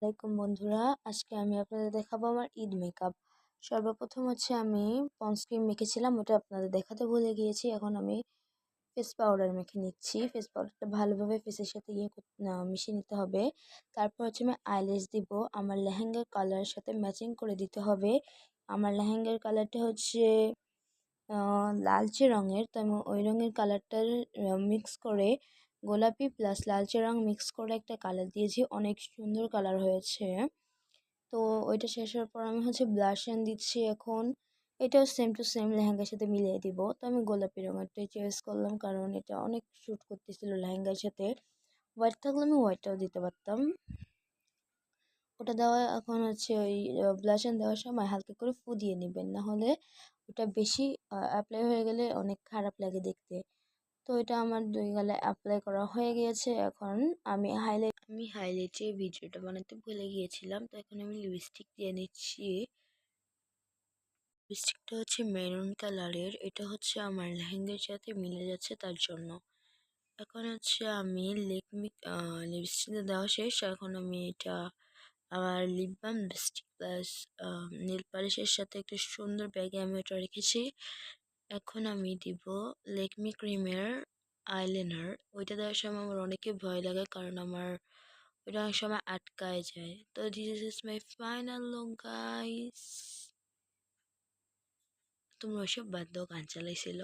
আসসালামাইকুম বন্ধুরা, আজকে আমি আপনাদের দেখাবো আমার ঈদ মেকআপ। সর্বপ্রথম হচ্ছে আমি পন্স ক্রিম মেখেছিলাম, ওটা আপনাদের দেখাতে ভুলে গিয়েছি। এখন আমি ফেস পাউডার মেখে নিচ্ছি। ফেস পাউডারটা ভালোভাবে ফেসের সাথে মিশিয়ে নিতে হবে। তারপর হচ্ছে আমি আইল্যাশ দিব। আমার লেহেঙ্গার কালারের সাথে ম্যাচিং করে দিতে হবে। আমার লেহেঙ্গার কালারটা হচ্ছে লালচে রঙের, তো আমি ওই রঙের কালারটার মিক্স করে গোলাপি প্লাস লালচে রং মিক্স করে একটা কালার দিয়েছি, অনেক সুন্দর কালার হয়েছে। তো ওইটা শেষ হওয়ার পর আমি হচ্ছে ব্লাশন দিচ্ছি এখন। এটাও সেম টু সেম লেহেঙ্গার সাথে মিলিয়ে দিব। তো আমি গোলাপি রঙেরটাই চয়েস করলাম, কারণ এটা অনেক শ্যুট করতেছিল লেহেঙ্গার সাথে। হোয়াইট থাকলে আমি হোয়াইটটাও দিতে পারতাম। ওটা দেওয়া এখন হচ্ছে ওই ব্লাশন দেওয়ার সময় হালকা করে ফু দিয়ে নেবেন, না হলে ওটা বেশি অ্যাপ্লাই হয়ে গেলে অনেক খারাপ লাগে দেখতে। তো এটা আমার 2 গালে অ্যাপ্লাই করা হয়ে গিয়েছে। এখন আমি হাইলাইটের ভিডিওটা বানাতে ভুলে গিয়েছিলাম, তো এখন আমি লিপস্টিক দিয়ে নিচ্ছি। লিপস্টিকটা হচ্ছে মেরুন কালারের, এটা হচ্ছে আমার লেহেঙ্গার সাথে মিলে যাচ্ছে তার জন্য। এখন হচ্ছে আমি লিপস্টিকটা দেওয়া শেষ। এখন আমি এটা আমার lip balm, lipstick plus nail পালিশের সাথে একটা সুন্দর ব্যাগে আমি ওটা রেখেছি। এখন আমি দিব লেকমি ক্রিমের আইলাইনার। ওইটা দেওয়ার সময় আমার অনেকে ভয় লাগে, কারণ আমার ওইটা অনেক সময় আটকায় যায়। তো this is my final look guys. তোমরা ওইসব বাদ দাও, গান চালাইছিল।